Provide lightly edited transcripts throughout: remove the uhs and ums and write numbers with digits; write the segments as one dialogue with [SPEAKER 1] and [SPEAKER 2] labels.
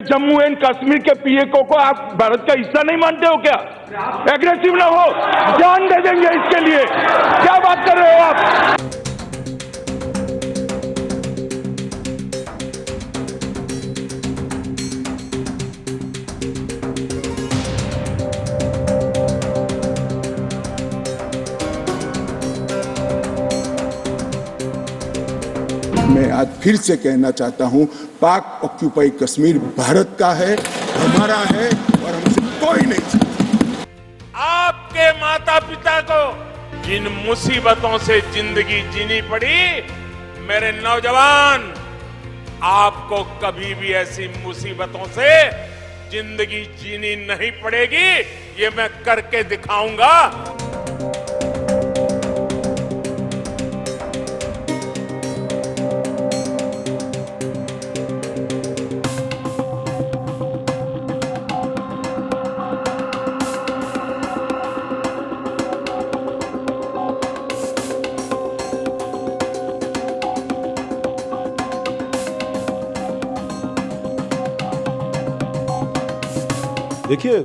[SPEAKER 1] Jammu and Kashmir के पीएको को आप भारत का हिस्सा नहीं मानते हो क्या? एग्रेसिव ना हो, जान दे देंगे इसके लिए। क्या बात कर रहे हो आप?
[SPEAKER 2] मैं आज फिर से कहना चाहता हूं, पाक ऑक्यूपाई कश्मीर भारत का है, हमारा है और हमसे कोई नहीं छीन।
[SPEAKER 3] आपके माता पिता को जिन मुसीबतों से जिंदगी जीनी पड़ी, मेरे नौजवान, आपको कभी भी ऐसी मुसीबतों से जिंदगी जीनी नहीं पड़ेगी। ये मैं करके दिखाऊंगा।
[SPEAKER 4] देखिए,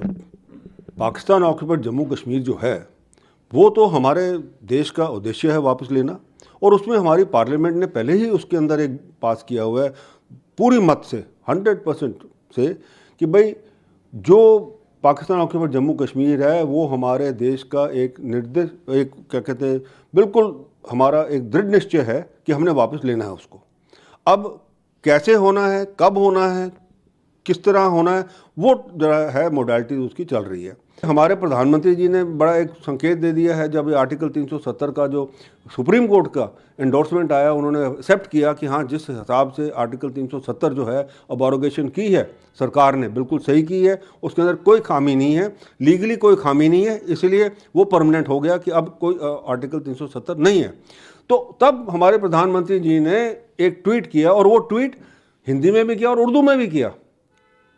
[SPEAKER 4] पाकिस्तान ऑक्यूपाइड जम्मू कश्मीर जो है वो तो हमारे देश का उद्देश्य है वापस लेना, और उसमें हमारी पार्लियामेंट ने पहले ही उसके अंदर एक पास किया हुआ है पूरी मत से 100% से कि भाई जो पाकिस्तान ऑक्यूपाइड जम्मू कश्मीर है वो हमारे देश का एक क्या कहते हैं, बिल्कुल हमारा एक दृढ़ निश्चय है कि हमने वापस लेना है उसको। अब कैसे होना है, कब होना है, किस तरह होना है, वो जरा है मोडालिटी उसकी चल रही है। हमारे प्रधानमंत्री जी ने बड़ा एक संकेत दे दिया है, जब आर्टिकल 370 का जो सुप्रीम कोर्ट का एंडोर्समेंट आया, उन्होंने एक्सेप्ट किया कि हाँ, जिस हिसाब से आर्टिकल 370 जो है अबॉरोगेशन की है सरकार ने, बिल्कुल सही की है, उसके अंदर कोई खामी नहीं है, लीगली कोई खामी नहीं है, इसलिए वो परमानेंट हो गया कि अब कोई आर्टिकल 370 नहीं है। तो तब हमारे प्रधानमंत्री जी ने एक ट्वीट किया, और वो ट्वीट हिंदी में भी किया और उर्दू में भी किया।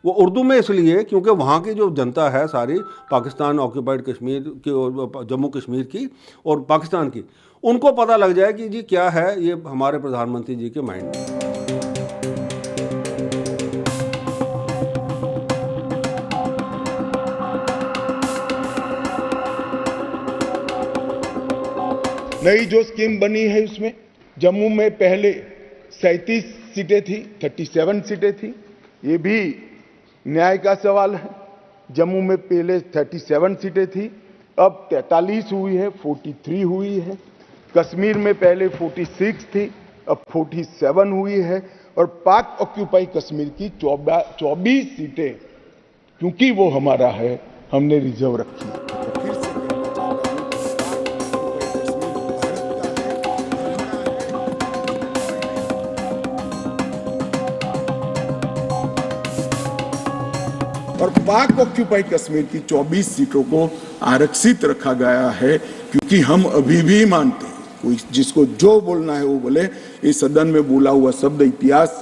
[SPEAKER 4] वो उर्दू में इसलिए क्योंकि वहाँ की जो जनता है सारी पाकिस्तान ऑक्यूपाइड कश्मीर की और जम्मू कश्मीर की और पाकिस्तान की, उनको पता लग जाए कि जी क्या है ये हमारे प्रधानमंत्री जी के माइंड में।
[SPEAKER 2] नई जो स्कीम बनी है उसमें जम्मू में पहले 37 सीटें थी, 37 सीटें थी। ये भी न्याय का सवाल है। जम्मू में पहले 37 सीटें थी, अब 43 हुई है, 43 हुई है। कश्मीर में पहले 46 थी, अब 47 हुई है। और पाक ऑक्यूपाई कश्मीर की 24 सीटें, क्योंकि वो हमारा है, हमने रिजर्व रखी है। और पाक ऑक्यूपाई कश्मीर की 24 सीटों को आरक्षित रखा गया है, क्योंकि हम अभी भी मानते हैं, कोई जिसको जो बोलना है वो बोले, इस सदन में बोला हुआ शब्द इतिहास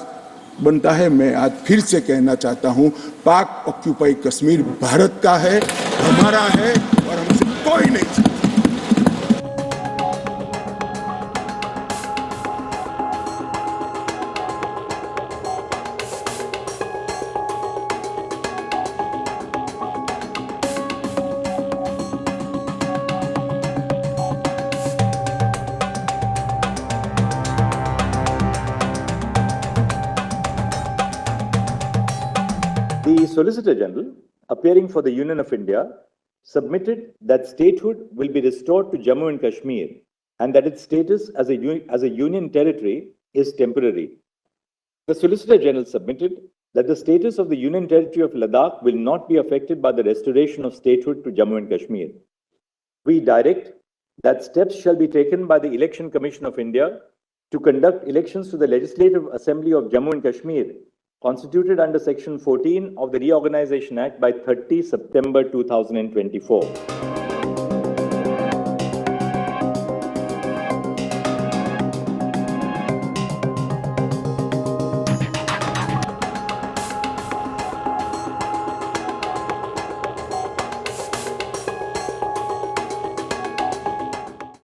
[SPEAKER 2] बनता है। मैं आज फिर से कहना चाहता हूं, पाक ऑक्यूपाई कश्मीर भारत का है, हमारा है और हमसे कोई नहीं छीन।
[SPEAKER 5] The Solicitor General, appearing for the Union of India, submitted that statehood will be restored to Jammu and Kashmir and that its status as a union territory is temporary. The Solicitor General submitted that the status of the union territory of Ladakh will not be affected by the restoration of statehood to Jammu and Kashmir. We direct that steps shall be taken by the Election Commission of India to conduct elections to the Legislative Assembly of Jammu and Kashmir, constituted under Section 14 of the Reorganization Act by 30 September 2024.